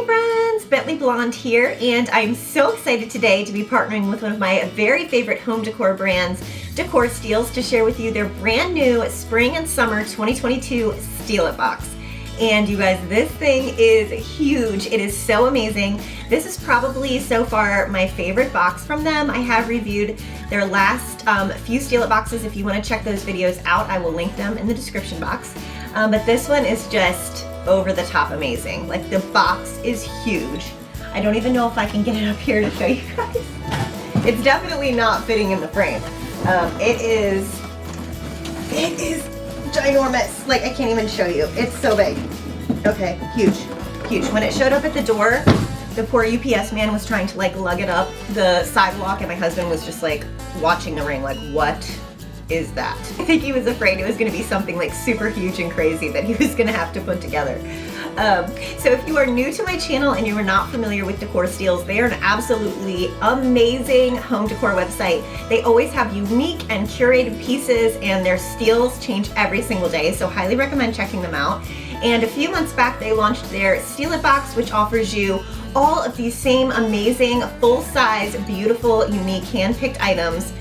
friends, Bentley Blonde here, and I'm so excited today to be partnering with one of my very favorite home decor brands, Decor Steals, to share with you their brand new Spring and Summer 2022 Steal It Box. And you guys, this thing is huge. It is so amazing. This is probably so far my favorite box from them. I have reviewed their last few Steal It boxes. If you want to check those videos out, I will link them in the description box. But this one is just over the top amazing. Like, the box is huge. I don't even know if I can get it up here to show you guys. It's definitely not fitting in the frame. It is ginormous. Like, I can't even show you. It's so big. Okay, huge, huge. When it showed up at the door, the poor UPS man was trying to like lug it up the sidewalk, and my husband was just like watching the ring like, what is that? I think he was afraid it was going to be something like super huge and crazy that he was going to have to put together. So if you are new to my channel and you are not familiar with Decor Steals, they are an absolutely amazing home decor website. They always have unique and curated pieces, and their steals change every single day, so highly recommend checking them out. And a few months back they launched their Steal It Box, which offers you all of these same amazing, full-size, beautiful, unique, hand-picked items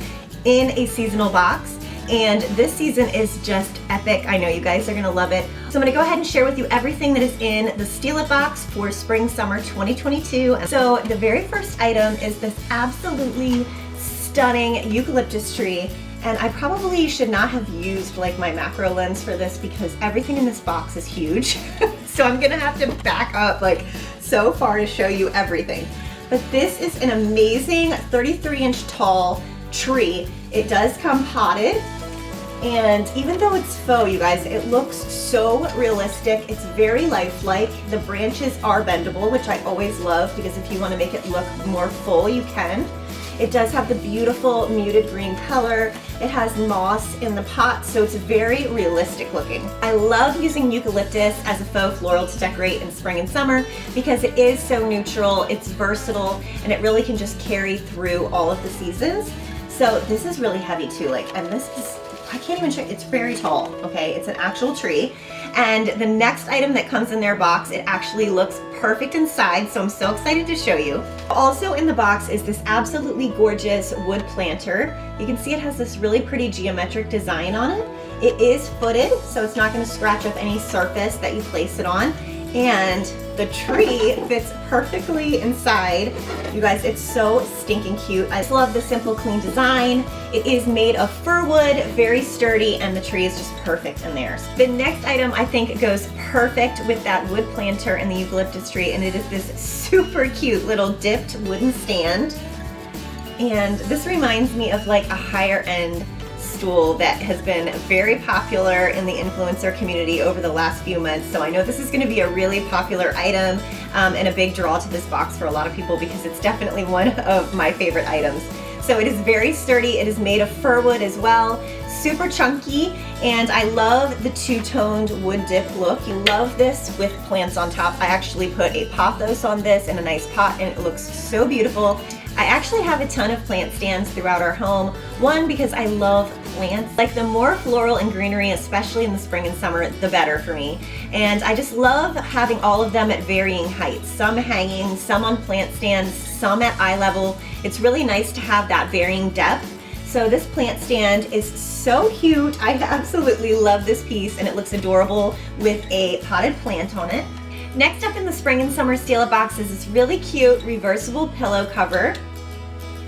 in a seasonal box. And this season is just epic. I know you guys are gonna love it. So I'm gonna go ahead and share with you everything that is in the Steal It Box for Spring Summer 2022. So the very first item is this absolutely stunning eucalyptus tree. And I probably should not have used like my macro lens for this because everything in this box is huge. So I'm gonna have to back up like so far to show you everything. But this is an amazing 33-inch tall tree. It does come potted. And even though it's faux, you guys, it looks so realistic. It's very lifelike. The branches are bendable, which I always love because if you want to make it look more full, you can. It does have the beautiful muted green color. It has moss in the pot, so it's very realistic looking. I love using eucalyptus as a faux floral to decorate in spring and summer because it is so neutral, it's versatile, and it really can just carry through all of the seasons. So this is really heavy too, like, and this is, I can't even show you, it's very tall, okay? It's an actual tree. And the next item that comes in their box, it actually looks perfect inside, so I'm so excited to show you. Also in the box is this absolutely gorgeous wood planter. You can see it has this really pretty geometric design on it. It is footed, so it's not gonna scratch up any surface that you place it on. And the tree fits perfectly inside. You guys, it's so stinking cute. I just love the simple, clean design. It is made of fir wood, very sturdy, and the tree is just perfect in there. The next item I think goes perfect with that wood planter and the eucalyptus tree, and it is this super cute little dipped wooden stand. And this reminds me of like a higher end stool that has been very popular in the influencer community over the last few months. So I know this is going to be a really popular item and a big draw to this box for a lot of people because it's definitely one of my favorite items. So it is very sturdy. It is made of fir wood as well, super chunky, and I love the two-toned wood dip look. You love this with plants on top. I actually put a pothos on this in a nice pot, and it looks so beautiful. I actually have a ton of plant stands throughout our home. One, because I love plants. Like, the more floral and greenery, especially in the spring and summer, the better for me. And I just love having all of them at varying heights. Some hanging, some on plant stands, some at eye level. It's really nice to have that varying depth. So this plant stand is so cute. I absolutely love this piece, and it looks adorable with a potted plant on it. Next up in the Spring and Summer Steal It Box is this really cute reversible pillow cover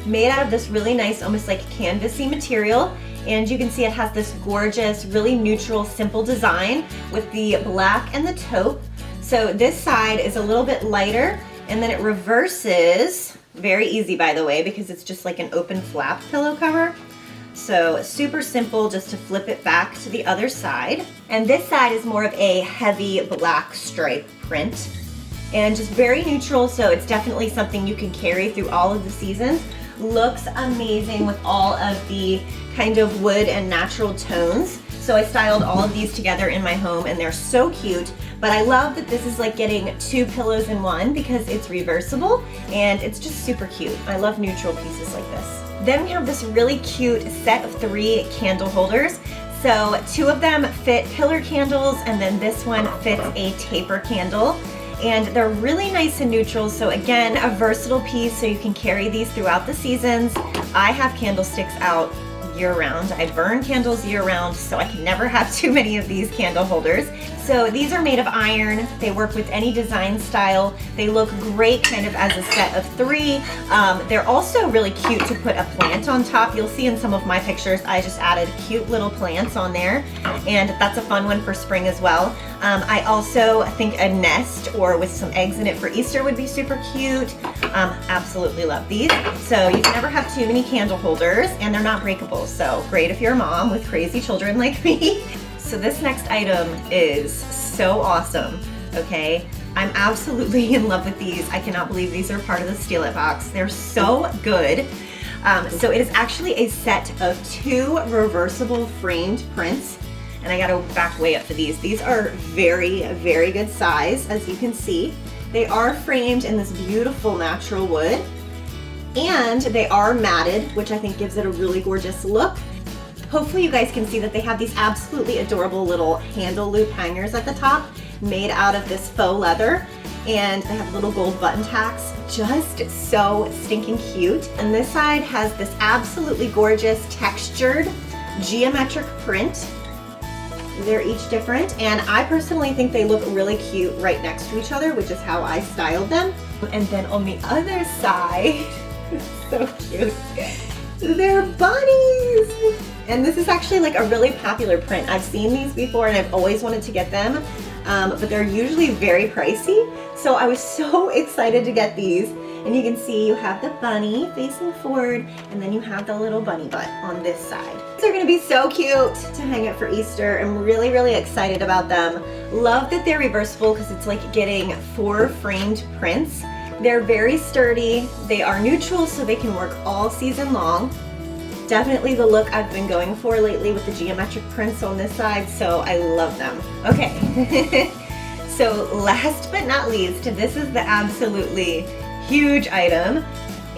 made out of this really nice, almost like canvasy material. And you can see it has this gorgeous, really neutral, simple design with the black and the taupe. So this side is a little bit lighter, and then it reverses, very easy by the way, because it's just like an open flap pillow cover. So super simple just to flip it back to the other side. And this side is more of a heavy black stripe print and just very neutral, so it's definitely something you can carry through all of the seasons. Looks amazing with all of the kind of wood and natural tones. So I styled all of these together in my home, and they're so cute. But I love that this is like getting two pillows in one because it's reversible, and it's just super cute. I love neutral pieces like this. Then we have this really cute set of 3 candle holders. So 2 of them fit pillar candles, and then this one fits a taper candle. And they're really nice and neutral, so again, a versatile piece so you can carry these throughout the seasons. I have candlesticks out year-round. I burn candles year-round, so I can never have too many of these candle holders. So these are made of iron. They work with any design style. They look great kind of as a set of 3. They're also really cute to put a plant on top. You'll see in some of my pictures, I just added cute little plants on there, and that's a fun one for spring as well. I also think a nest or with some eggs in it for Easter would be super cute. Absolutely love these. So you can never have too many candle holders, and they're not breakable. So great if you're a mom with crazy children like me. So this next item is so awesome, okay? I'm absolutely in love with these. I cannot believe these are part of the Steal It box. They're so good. So it is actually a set of 2 reversible framed prints. And I gotta back way up for these. These are very, very good size, as you can see. They are framed in this beautiful natural wood. And they are matted, which I think gives it a really gorgeous look. Hopefully you guys can see that they have these absolutely adorable little handle loop hangers at the top, made out of this faux leather. And they have little gold button tacks, just so stinking cute. And this side has this absolutely gorgeous textured geometric print. They're each different, and I personally think they look really cute right next to each other, which is how I styled them. And then on the other side, so cute, they're bunnies! And this is actually like a really popular print. I've seen these before and I've always wanted to get them, but they're usually very pricey. So I was so excited to get these. And you can see you have the bunny facing forward, and then you have the little bunny butt on this side. These are gonna be so cute to hang up for Easter. I'm really, really excited about them. Love that they're reversible because it's like getting 4 framed prints. They're very sturdy. They are neutral, so they can work all season long. Definitely the look I've been going for lately with the geometric prints on this side, so I love them. Okay, so last but not least, this is the absolutely huge item,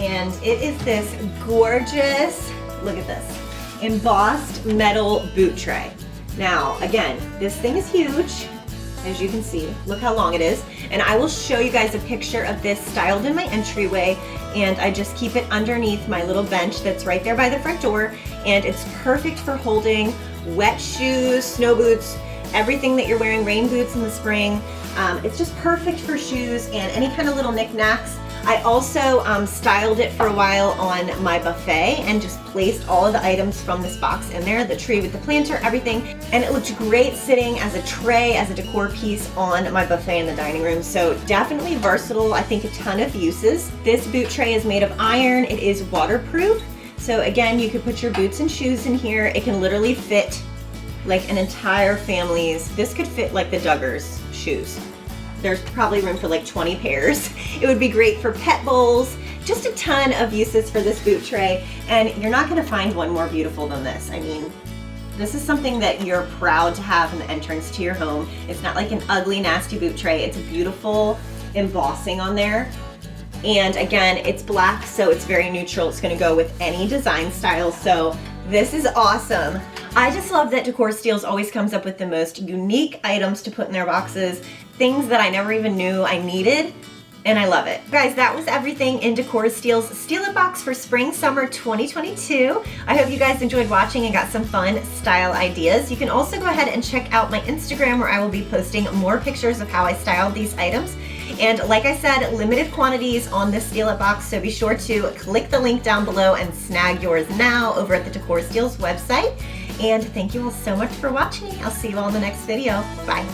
and it is this gorgeous, look at this, embossed metal boot tray. Now, again, this thing is huge, as you can see. Look how long it is. And I will show you guys a picture of this styled in my entryway, and I just keep it underneath my little bench that's right there by the front door, and it's perfect for holding wet shoes, snow boots, everything that you're wearing, rain boots in the spring. It's just perfect for shoes and any kind of little knickknacks. I also styled it for a while on my buffet and just placed all of the items from this box in there, the tree with the planter, everything. And it looked great sitting as a tray, as a decor piece on my buffet in the dining room. So definitely versatile, I think a ton of uses. This boot tray is made of iron, it is waterproof. So again, you could put your boots and shoes in here. It can literally fit like an entire family's, this could fit like the Duggars shoes. There's probably room for like 20 pairs. It would be great for pet bowls, just a ton of uses for this boot tray. And you're not gonna find one more beautiful than this. I mean, this is something that you're proud to have in the entrance to your home. It's not like an ugly, nasty boot tray. It's a beautiful embossing on there. And again, it's black, so it's very neutral. It's gonna go with any design style. So this is awesome. I just love that Decor Steals always comes up with the most unique items to put in their boxes, things that I never even knew I needed, and I love it. Guys, that was everything in Decor Steals Steal It box for spring summer 2022. I hope you guys enjoyed watching and got some fun style ideas. You can also go ahead and check out my Instagram, where I will be posting more pictures of how I styled these items. And like I said, limited quantities on this Steal It box, so be sure to click the link down below and snag yours now over at the Decor Steals website. And thank you all so much for watching. I'll see you all in the next video. Bye.